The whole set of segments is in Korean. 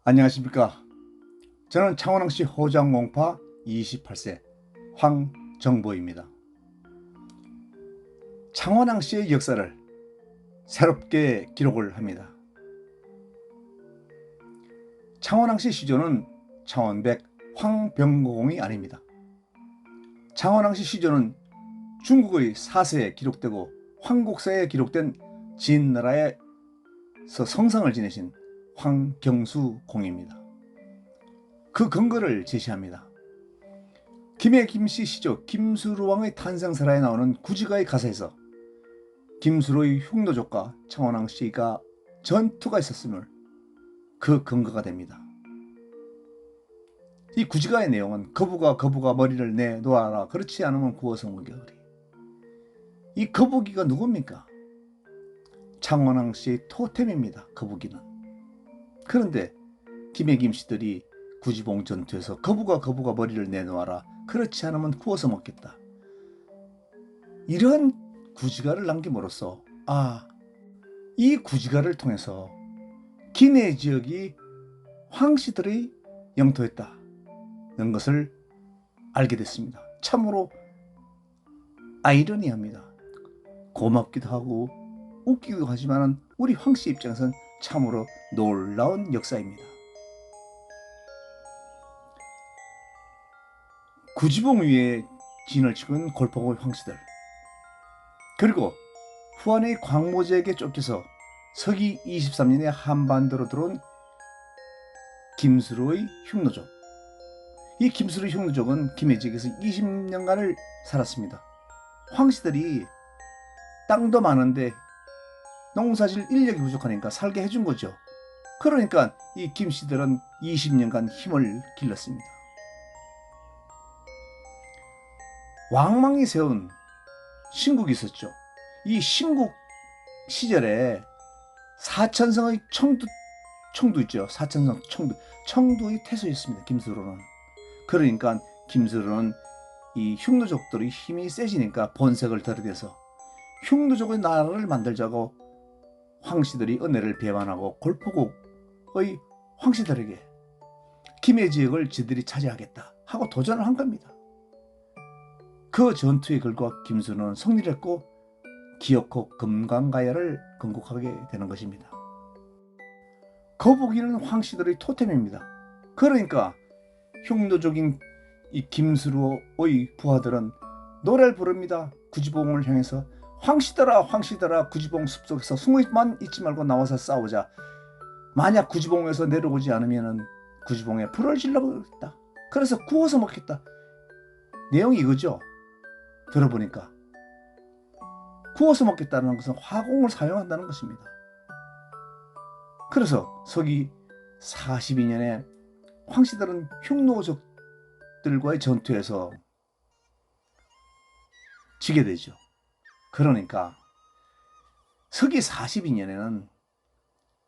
안녕하십니까. 저는 창원항시 호장공파 28세 황정보입니다. 창원항시의 역사를 새롭게 기록을 합니다. 창원항시 시조는 창원백 황병공이 아닙니다. 창원항시 시조는 중국의 사서에 기록되고 황곡사에 기록된 진나라에서 성상을 지내신 황경수 공입니다. 그 근거를 제시합니다. 김해 김씨 시조 김수로왕의 탄생설화에 나오는 구지가의 가사에서 김수로의 흉노족과 창원항시가 전투가 있었음을 그 근거가 됩니다. 이 구지가의 내용은 거북아 머리를 내놓아라, 그렇지 않으면 구워서 먹여으리. 이 거북이가 누굽니까? 창원항시의 토템입니다. 거북이는. 그런데 김해 김씨들이 구지봉 전투에서 거북아 머리를 내놓아라, 그렇지 않으면 구워서 먹겠다, 이런 구지가를 남김으로써 이 구지가를 통해서 김해 지역이 황씨들의 영토였다는 것을 알게 됐습니다. 참으로 아이러니합니다. 고맙기도 하고 웃기기도 하지만 우리 황씨 입장에서는 참으로 놀라운 역사입니다. 구지봉 위에 진을 찍은 골포의 황씨들, 그리고 후한의 광모제에게 쫓겨서 서기 23년에 한반도로 들어온 김수로의 흉노족. 이 김수로의 흉노족은 김해 지역에서 20년간을 살았습니다. 황씨들이 땅도 많은데 농사질 인력이 부족하니까 살게 해준 거죠. 그러니까 이 김씨들은 20년간 힘을 길렀습니다. 왕망이 세운 신국이 있었죠. 이 신국 시절에 사천성의 청두 있죠. 사천성 청두의 태소였습니다. 김수로는. 그러니까 김수로는 이 흉노족들의 힘이 세지니까 본색을 들여대서 흉노족의 나라를 만들자고 황씨들이 은혜를 배반하고 골포국의 황씨들에게 김해 지역을 지들이 차지하겠다 하고 도전을 한 겁니다. 그 전투의 결과 김수로는 승리를 했고 기어코 금강가야를 건국하게 되는 것입니다. 거북이는 황씨들의 토템입니다. 그러니까 흉노족인 이 김수로의 부하들은 노래를 부릅니다. 구지봉을 향해서 황씨들아 구지봉 숲속에서 숨어만 있지 말고 나와서 싸우자. 만약 구지봉에서 내려오지 않으면 구지봉에 불을 질러버렸다. 그래서 구워서 먹겠다. 내용이 이거죠. 들어보니까 구워서 먹겠다는 것은 화공을 사용한다는 것입니다. 그래서 서기 42년에 황씨들은 흉노족들과의 전투에서 지게 되죠. 그러니까 서기 42년에는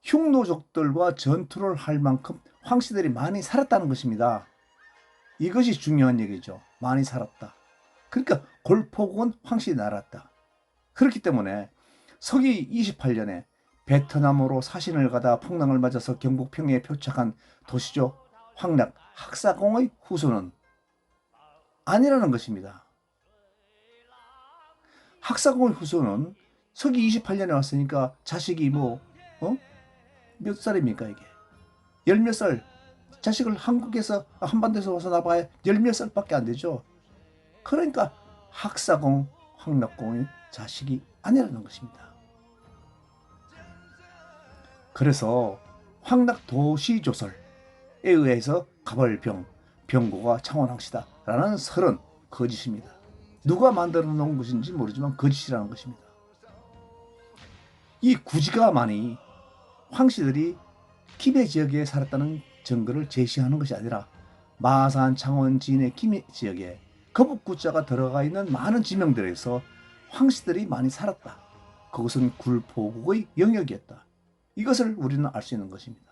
흉노족들과 전투를 할 만큼 황씨들이 많이 살았다는 것입니다. 이것이 중요한 얘기죠. 많이 살았다. 그러니까 골포국은 황씨 나라였다. 그렇기 때문에 서기 28년에 베트남으로 사신을 가다 풍랑을 맞아서 경북평야에 표착한 도시조 황락 학사공의 후손은 아니라는 것입니다. 학사공의 후손은 서기 28년에 왔으니까 자식이 몇 살입니까 이게? 열 몇 살. 자식을 한국에서 한반도에서 와서 나봐야 열 몇 살밖에 안 되죠. 그러니까 학사공 황락공의 자식이 아니라는 것입니다. 그래서 황락 도시조설에 의해서 가벌병, 병고가 창원항시다 라는 설은 거짓입니다. 누가 만들어 놓은 것인지 모르지만 거짓이라는 것입니다. 이 구지가만이 황씨들이 김해 지역에 살았다는 증거를 제시하는 것이 아니라 마산, 창원, 진해, 김해 지역에 거북구자가 들어가 있는 많은 지명들에서 황씨들이 많이 살았다. 그것은 굴포국의 영역이었다. 이것을 우리는 알 수 있는 것입니다.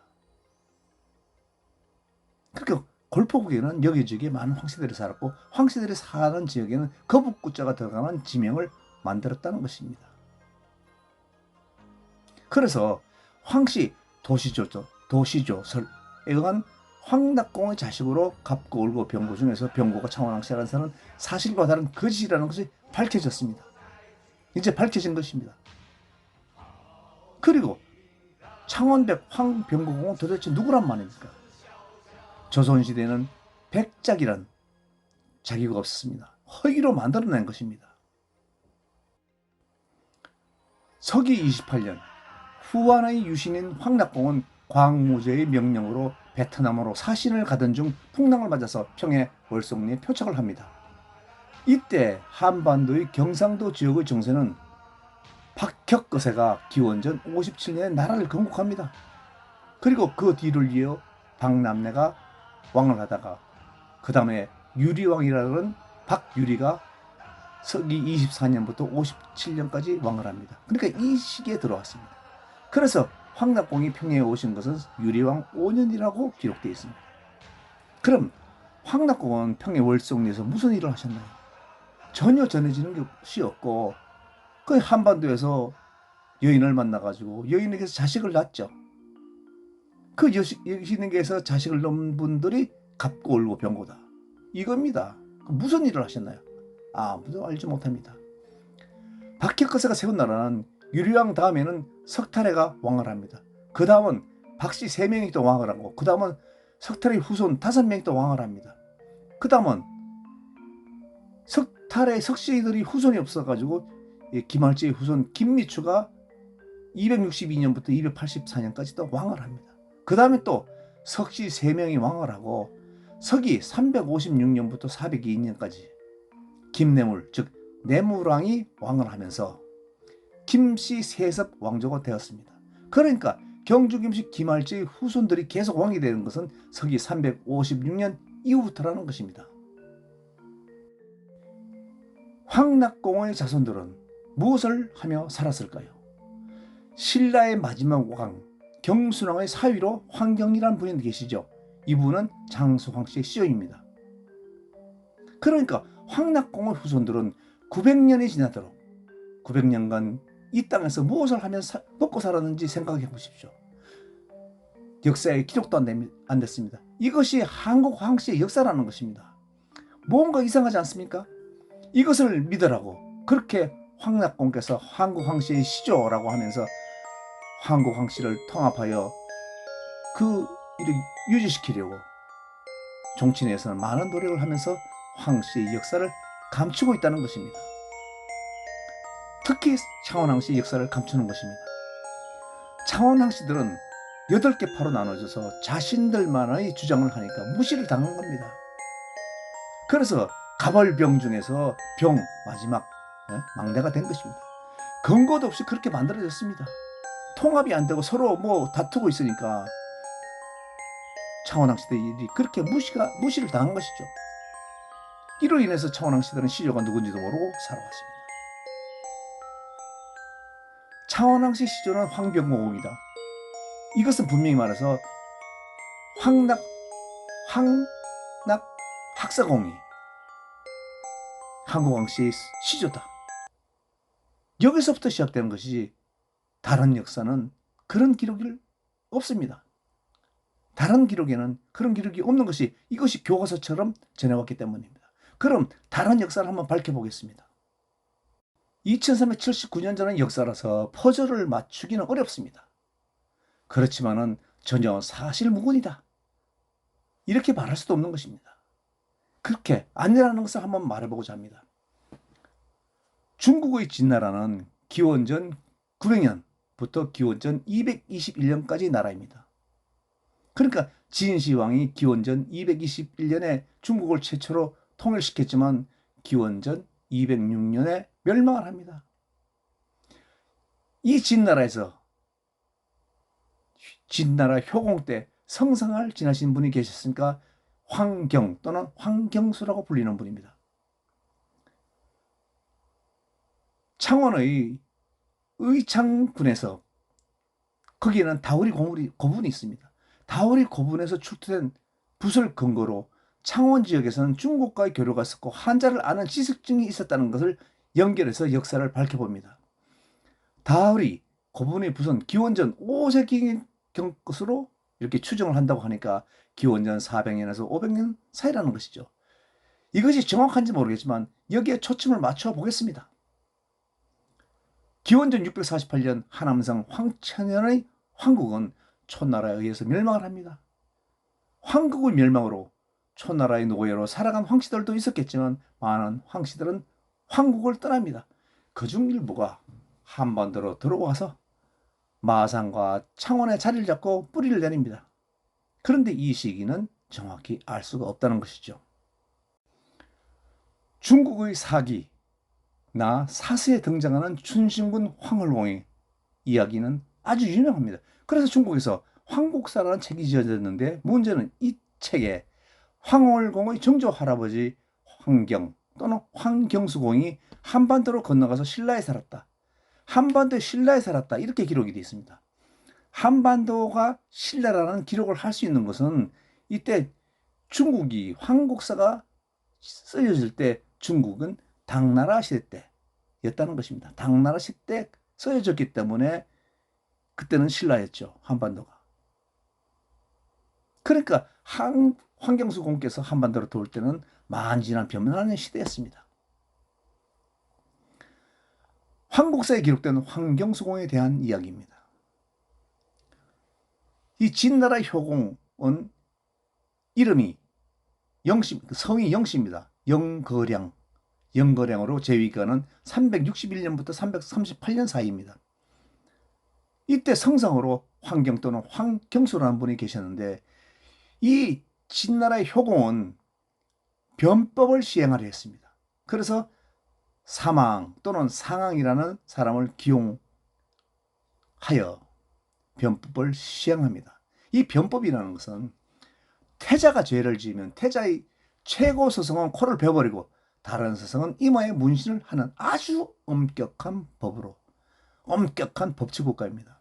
그러니까 골포국에는 여기저기 많은 황씨들이 살았고 황씨들이 사는 지역에는 거북구자가 들어가는 지명을 만들었다는 것입니다. 그래서 황씨 도시조설 의한 황낙공의 자식으로 갑고 을고 병고 중에서 병고가 창원왕씨라는 사람은 사실과 다른 거짓이라는 것이 밝혀졌습니다. 이제 밝혀진 것입니다. 그리고 창원백 황병고공은 도대체 누구란 말입니까? 조선시대에는 백작이란 자기가 없었습니다. 허위로 만들어낸 것입니다. 서기 28년 후한의 유신인 황낙공은 광무제의 명령으로 베트남으로 사신을 가던 중 풍랑을 맞아서 평해 월송리에 표착을 합니다. 이때 한반도의 경상도 지역의 정세는 박혁거세가 기원전 57년에 나라를 건국합니다. 그리고 그 뒤를 이어 박남래가 왕을 하다가 그 다음에 유리왕이라는 박유리가 서기 24년부터 57년까지 왕을 합니다. 그러니까 이 시기에 들어왔습니다. 그래서 황낙공이 평양에 오신 것은 유리왕 5년이라고 기록되어 있습니다. 그럼 황낙공은 평양 월성리에서 무슨 일을 하셨나요? 전혀 전해지는 것이 없고 그 한반도에서 여인을 만나가지고 여인에게서 자식을 낳았죠. 그 여인에게서 자식을 낳은 분들이 갑고 을고 병고다. 이겁니다. 무슨 일을 하셨나요? 아무도 알지 못합니다. 박혁거세가 세운 나라는 유리왕 다음에는 석탈해가 왕을 합니다. 그 다음은 박씨 3명이 또 왕을 하고 그 다음은 석탈의 후손 5명이 또 왕을 합니다. 그 다음은 석탈의 석씨들이 후손이 없어가지고 김할지의 후손 김미추가 262년부터 284년까지 또 왕을 합니다. 그 다음에 또 석씨 3명이 왕을 하고 서기 356년부터 402년까지 김내물 즉 내물왕이 왕을 하면서 김씨 세섭 왕조가 되었습니다. 그러니까 경주 김씨 김할지의 후손들이 계속 왕이 되는 것은 서기 356년 이후부터라는 것입니다. 황낙공의 자손들은 무엇을 하며 살았을까요? 신라의 마지막 왕 경순왕의 사위로 황경이라는 분이 계시죠. 이분은 장수황씨의 시조입니다. 그러니까 황낙공의 후손들은 900년이 지나도록 900년간 이 땅에서 무엇을 하며 먹고 살았는지 생각해 보십시오. 역사에 기록도 안 됐습니다. 이것이 한국 황씨의 역사라는 것입니다. 뭔가 이상하지 않습니까? 이것을 믿으라고 그렇게 황낙공께서 한국 황씨의 시조라고 하면서 한국 황씨를 통합하여 그 일을 유지시키려고 정치내에서는 많은 노력을 하면서 황씨의 역사를 감추고 있다는 것입니다. 특히 창원왕씨의 역사를 감추는 것입니다. 창원왕씨들은 8개 파로 나눠져서 자신들만의 주장을 하니까 무시를 당한 겁니다. 그래서 가벌병 중에서 병 마지막 막내가 된 것입니다. 근거도 없이 그렇게 만들어졌습니다. 통합이 안 되고 서로 다투고 있으니까 창원왕씨들이 그렇게 무시를 당한 것이죠. 이로 인해서 창원왕씨들은 시조가 누군지도 모르고 살아왔습니다. 창원왕씨 시조는 황병고공이다. 이것은 분명히 말해서 황낙 학사공이 한국왕씨의 시조다. 여기서부터 시작되는 것이지 다른 역사는 그런 기록이 없습니다. 다른 기록에는 그런 기록이 없는 것이 이것이 교과서처럼 전해왔기 때문입니다. 그럼 다른 역사를 한번 밝혀보겠습니다. 2379년 전의 역사라서 퍼즐을 맞추기는 어렵습니다. 그렇지만은 전혀 사실무근이다. 이렇게 말할 수도 없는 것입니다. 그렇게 아니라는 것을 한번 말해보고자 합니다. 중국의 진나라는 기원전 900년부터 기원전 221년까지 나라입니다. 그러니까 진시황이 기원전 221년에 중국을 최초로 통일시켰지만 기원전 206년에 멸망을 합니다. 이 진나라에서 진나라 효공 때 성상을 지나신 분이 계셨으니까 황경 또는 황경수라고 불리는 분입니다. 창원의 의창군에서 거기에는 다우리 고분이 있습니다. 다우리 고분에서 출토된 붓을 근거로 창원 지역에서는 중국과의 교류가 있었고 한자를 아는 지식증이 있었다는 것을 연결해서 역사를 밝혀봅니다. 다우리 고분의 붓은 기원전 5세기 경 것으로 이렇게 추정을 한다고 하니까 기원전 400년에서 500년 사이라는 것이죠. 이것이 정확한지 모르겠지만 여기에 초점을 맞춰 보겠습니다. 기원전 648년 하남성 황천연의 황국은 초나라에 의해서 멸망을 합니다. 황국의 멸망으로 초나라의 노예로 살아간 황씨들도 있었겠지만 많은 황씨들은 황국을 떠납니다. 그중 일부가 한반도로 들어와서 마산과 창원에 자리를 잡고 뿌리를 내립니다. 그런데 이 시기는 정확히 알 수가 없다는 것이죠. 중국의 사기나 사서에 등장하는 춘신군 황홀공의 이야기는 아주 유명합니다. 그래서 중국에서 황국사라는 책이 지어졌는데 문제는 이 책에 황홀공의 정조 할아버지 황경 또는 황경수공이 한반도로 건너가서 신라에 살았다. 한반도에 신라에 살았다. 이렇게 기록이 되어 있습니다. 한반도가 신라라는 기록을 할 수 있는 것은 이때 중국이 황국사가 쓰여질 때 중국은 당나라 시대 때였다는 것입니다. 당나라 시대 때 쓰여졌기 때문에 그때는 신라였죠. 한반도가. 그러니까 황경수 공께서 한반도로 들어올 때는 만지나 변변하는 시대였습니다. 황국사에 기록된 황경수공에 대한 이야기입니다. 이 진나라 효공은 이름이 영씨, 성이 영씨입니다. 영거량으로 제위기간은 361년부터 338년 사이입니다. 이때 성상으로 황경 또는 황경수라는 분이 계셨는데 이 진나라의 효공은 변법을 시행하려 했습니다. 그래서 사망 또는 상황이라는 사람을 기용하여 변법을 시행합니다. 이 변법이라는 것은 태자가 죄를 지으면 태자의 최고 스승은 코를 베어버리고 다른 스승은 이마에 문신을 하는 아주 엄격한 법으로 엄격한 법치국가입니다.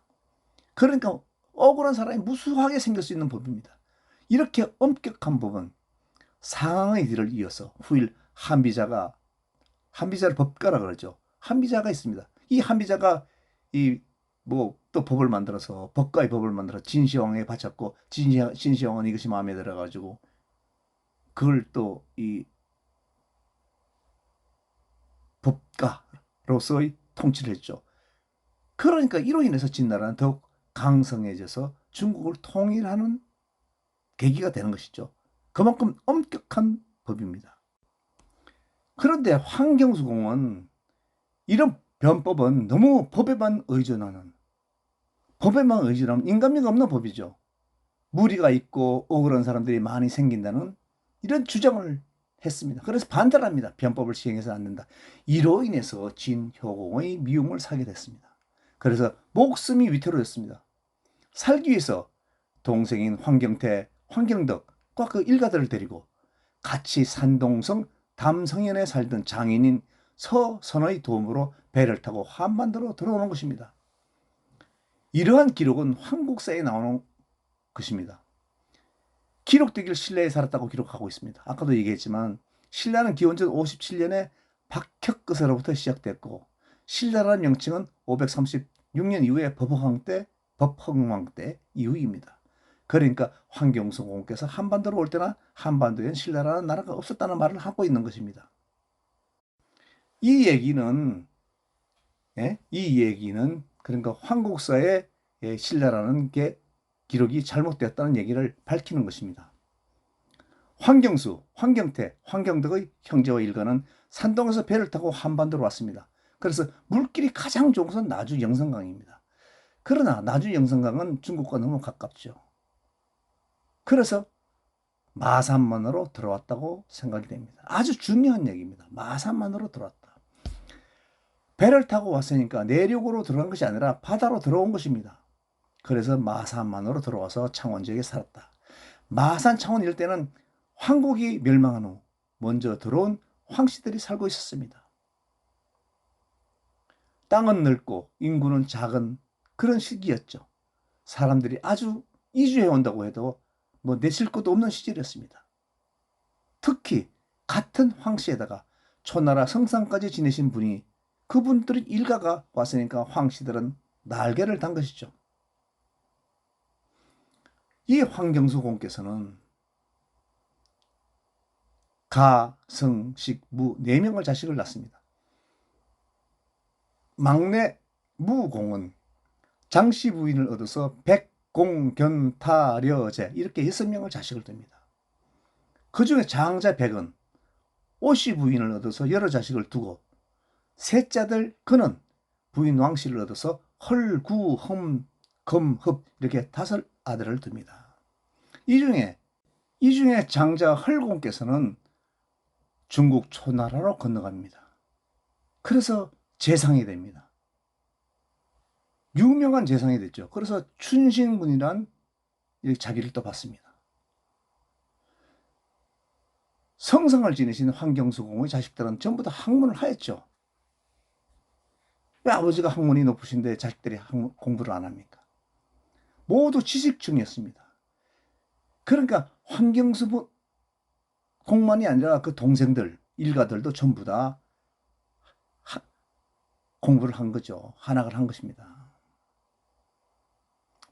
그러니까 억울한 사람이 무수하게 생길 수 있는 법입니다. 이렇게 엄격한 법은 상황의 뒤를 이어서 후일 한비자를 법가라 그러죠. 한비자가 있습니다. 이 한비자가 또 법을 만들어서 법가의 법을 만들어 진시황에 바쳤고 진시황은 이것이 마음에 들어가지고 그걸 또 이 법가로서의 통치를 했죠. 그러니까 이로 인해서 진나라는 더욱 강성해져서 중국을 통일하는 계기가 되는 것이죠. 그만큼 엄격한 법입니다. 그런데 황경수공은 이런 변법은 너무 법에만 의존하면 인간미가 없는 법이죠. 무리가 있고 억울한 사람들이 많이 생긴다는 이런 주장을 했습니다. 그래서 반대를 합니다. 변법을 시행해서 안 된다. 이로 인해서 진효공의 미움을 사게 됐습니다. 그래서 목숨이 위태로웠습니다. 살기 위해서 동생인 황경태, 황경덕과 그 일가들을 데리고 같이 산동성 담성현에 살던 장인인 서선의 도움으로 배를 타고 한반도로 들어오는 것입니다. 이러한 기록은 황국사에 나오는 것입니다. 기록되길 신라에 살았다고 기록하고 있습니다. 아까도 얘기했지만 신라는 기원전 57년에 박혁거세로부터 시작됐고 신라라는 명칭은 536년 이후에 법흥왕 때 이후입니다. 그러니까 황경수공께서 한반도로 올 때나 한반도엔 신라라는 나라가 없었다는 말을 하고 있는 것입니다. 이 얘기는 그러니까 황국사에 신라라는 게 기록이 잘못되었다는 얘기를 밝히는 것입니다. 황경수, 황경태, 황경덕의 형제와 일가는 산동에서 배를 타고 한반도로 왔습니다. 그래서 물길이 가장 좋은 것은 나주 영성강입니다. 그러나 나주 영성강은 중국과 너무 가깝죠. 그래서 마산만으로 들어왔다고 생각이 됩니다. 아주 중요한 얘기입니다. 마산만으로 들어왔다. 배를 타고 왔으니까 내륙으로 들어간 것이 아니라 바다로 들어온 것입니다. 그래서 마산만으로 들어와서 창원 지역에 살았다. 마산, 창원 일대는 황국이 멸망한 후 먼저 들어온 황씨들이 살고 있었습니다. 땅은 넓고 인구는 작은 그런 시기였죠. 사람들이 아주 이주해 온다고 해도 내칠 것도 없는 시절이었습니다. 특히 같은 황씨에다가 초나라 성상까지 지내신 분이 그분들의 일가가 왔으니까 황씨들은 날개를 단 것이죠. 이 황경수 공께서는 가, 성, 식, 무 4명을 자식을 낳습니다. 막내 무공은 장씨 부인을 얻어서 백공견타려제 이렇게 6명을 자식을 둡니다. 그 중에 장자 백은 오씨 부인을 얻어서 여러 자식을 두고 셋째들 그는 부인 왕씨를 얻어서 헐, 구, 험, 검, 흡 이렇게 5아들을 둡니다. 이 중에 장자 헐공께서는 중국 초나라로 건너갑니다. 그래서 재상이 됩니다. 유명한 재상이 됐죠. 그래서 춘신군이란 자기를 또 받습니다. 성상을 지내신 황경수공의 자식들은 전부 다 학문을 하였죠. 왜 아버지가 학문이 높으신데 자식들이 공부를 안 합니까? 모두 지식층이었습니다. 그러니까 황경수 공만이 아니라 그 동생들, 일가들도 전부 다 공부를 한 거죠. 한학을 한 것입니다.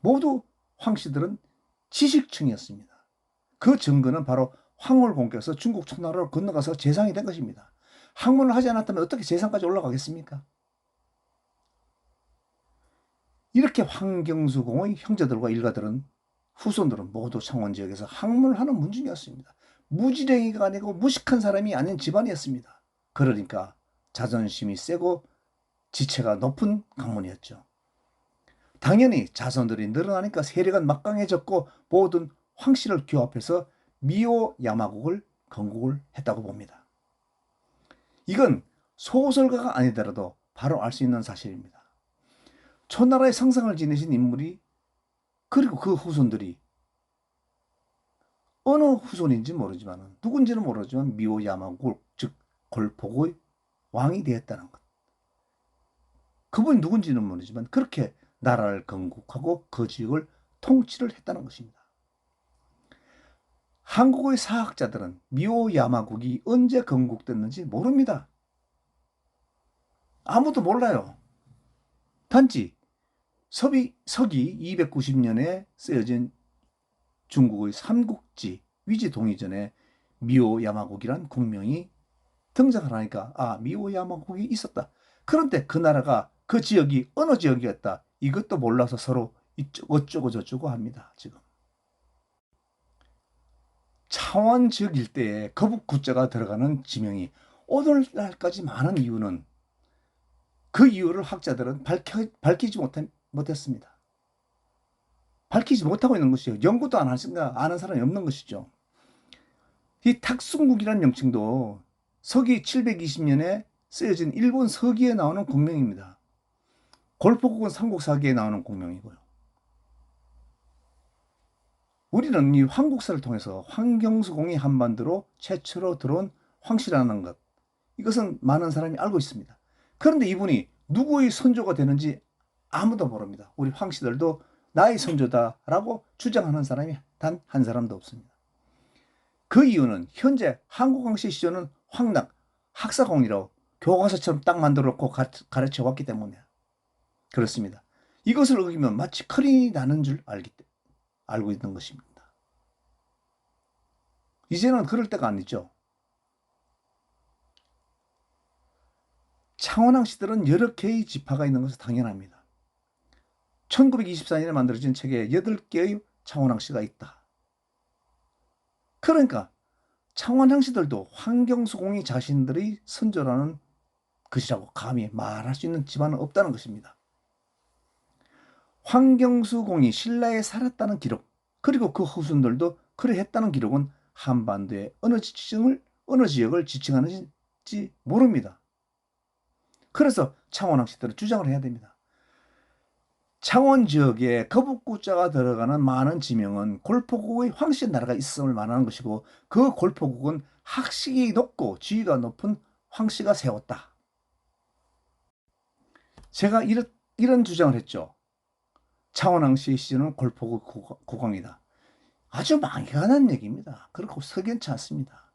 모두 황씨들은 지식층이었습니다. 그 증거는 바로 황홀공께서 중국 초나라로 건너가서 재상이 된 것입니다. 학문을 하지 않았다면 어떻게 재상까지 올라가겠습니까? 이렇게 황경수공의 형제들과 일가들은 후손들은 모두 창원 지역에서 학문을 하는 문중이었습니다. 무지랭이가 아니고 무식한 사람이 아닌 집안이었습니다. 그러니까 자존심이 세고 지체가 높은 강문이었죠. 당연히 자손들이 늘어나니까 세력은 막강해졌고 모든 황씨를 규합해서 미오 야마국을 건국을 했다고 봅니다. 이건 소설가가 아니더라도 바로 알 수 있는 사실입니다. 초나라의 성상을 지내신 인물이 그리고 그 후손들이 어느 후손인지 모르지만 누군지는 모르지만 미오 야마국 즉 골폭의 왕이 되었다는 것. 그분이 누군지는 모르지만 그렇게 나라를 건국하고 그 지역을 통치를 했다는 것입니다. 한국의 사학자들은 미오 야마국이 언제 건국됐는지 모릅니다. 아무도 몰라요. 단지 서기 290년에 쓰여진 중국의 삼국지 위지 동의전에 미오 야마국이란 국명이 등장을 하니까 미오 야마국이 있었다. 그런데 그 나라가 그 지역이 어느 지역이었다. 이것도 몰라서 서로 어쩌고 저쩌고 합니다. 지금. 창원 지역 일대에 거북구자가 들어가는 지명이 오늘날까지 많은 이유는 그 이유를 학자들은 밝히지 못했습니다. 밝히지 못하고 있는 것이요. 연구도 안 하신가 아는 사람이 없는 것이죠. 이 탁순국이라는 명칭도 서기 720년에 쓰여진 일본 서기에 나오는 국명입니다. 골포국은 삼국사기에 나오는 국명이고요. 우리는 이 황국사를 통해서 황경수공이 한반도로 최초로 들어온 황씨라는 것, 이것은 많은 사람이 알고 있습니다. 그런데 이분이 누구의 선조가 되는지 아무도 모릅니다. 우리 황씨들도 나의 선조다라고 주장하는 사람이 단 한 사람도 없습니다. 그 이유는 현재 한국왕씨 시조는 황낙, 학사공이라고 교과서처럼 딱 만들어 놓고 가르쳐 왔기 때문에 그렇습니다. 이것을 어기면 마치 큰일이 나는 줄 알고 있는 것입니다. 이제는 그럴 때가 아니죠. 창원왕씨들은 여러 개의 지파가 있는 것은 당연합니다. 1924년에 만들어진 책에 8개의 창원왕씨가 있다. 그러니까 창원왕씨들도 황경수공이 자신들의 선조라는 것이라고 감히 말할 수 있는 집안은 없다는 것입니다. 황경수공이 신라에 살았다는 기록, 그리고 그 후손들도 그래 했다는 기록은 한반도의 어느 지역을 지칭하는지 모릅니다. 그래서 창원왕씨들은 주장을 해야 됩니다. 창원 지역에 거북구자가 들어가는 많은 지명은 골포국의 황씨 나라가 있음을 말하는 것이고 그 골포국은 학식이 높고 지위가 높은 황씨가 세웠다. 제가 이런 주장을 했죠. 창원왕씨 시절은 골포국 국왕이다. 아주 막연한 얘기입니다. 그렇고 석연치 않습니다.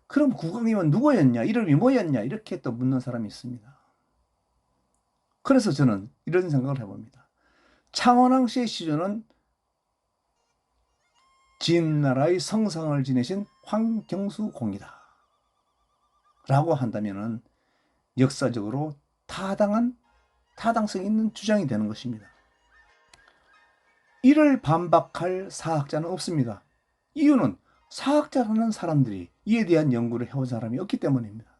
그럼 국왕이면 누구였냐? 이름이 뭐였냐? 이렇게 또 묻는 사람이 있습니다. 그래서 저는 이런 생각을 해봅니다. 창원왕씨의 시조는 진나라의 성상을 지내신 황경수 공이다 라고 한다면은 역사적으로 타당성 있는 주장이 되는 것입니다. 이를 반박할 사학자는 없습니다. 이유는 사학자라는 사람들이 이에 대한 연구를 해온 사람이 없기 때문입니다.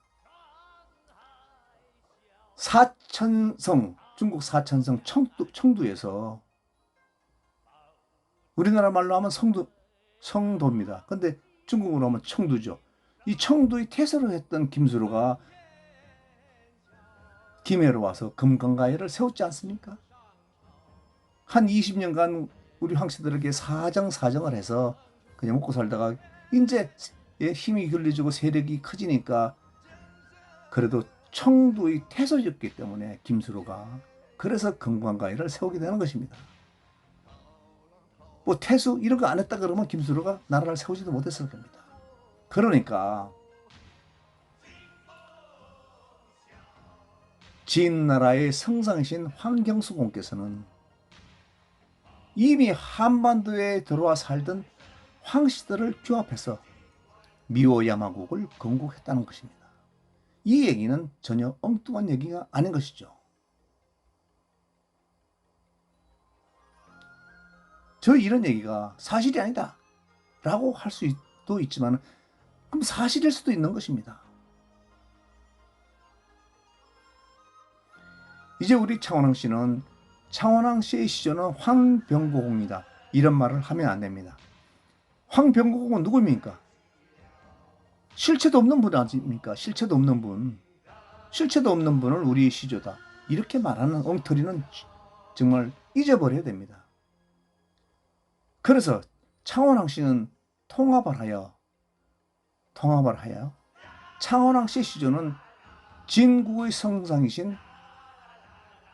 사천성, 중국 사천성 청두에서 우리나라 말로 하면 성도입니다. 근데 중국어로 하면 청두죠. 이 청두의 태세로 했던 김수로가 김해로 와서 금강가해를 세웠지 않습니까? 한 20년간 우리 황씨들에게 사정을 해서 그냥 먹고 살다가 이제 힘이 길러지고 세력이 커지니까 그래도 청두의 태소였기 때문에 김수로가 그래서 금강가해를 세우게 되는 것입니다. 뭐 태수 이런 거 안 했다 그러면 김수로가 나라를 세우지도 못했을 겁니다. 그러니까 진나라의 성상이신 황경수 공께서는 이미 한반도에 들어와 살던 황씨들을 규합해서 미호 야마국을 건국했다는 것입니다. 이 얘기는 전혀 엉뚱한 얘기가 아닌 것이죠. 저 이런 얘기가 사실이 아니다 라고 할 수도 있지만 그럼 사실일 수도 있는 것입니다. 이제 우리 차원왕 씨는 차원왕 씨의 시조는 황병고공이다 이런 말을 하면 안 됩니다. 황병고공은 누구입니까? 실체도 없는 분 아닙니까? 실체도 없는 분. 실체도 없는 분을 우리의 시조다 이렇게 말하는 엉터리는 정말 잊어버려야 됩니다. 그래서 차원왕 씨는 통합을 하여 차원왕 씨 시조는 진국의 성상이신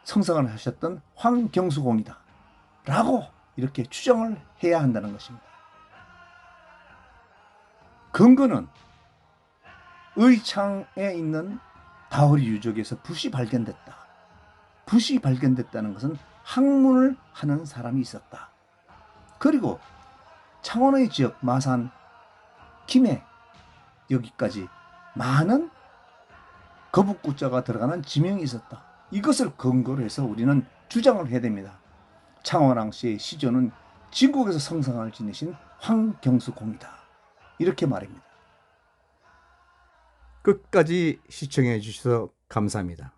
성상을 하셨던 황경수공이다 라고 이렇게 추정을 해야 한다는 것입니다. 근거는 의창에 있는 다허리 유적에서 붓이 발견됐다. 붓이 발견됐다는 것은 학문을 하는 사람이 있었다. 그리고 창원의 지역 마산, 김해 여기까지 많은 거북구자가 들어가는 지명이 있었다. 이것을 근거로 해서 우리는 주장을 해야 됩니다. 창원왕 씨의 시조는 진국에서 성상을 지내신 황경수공이다. 이렇게 말입니다. 끝까지 시청해 주셔서 감사합니다.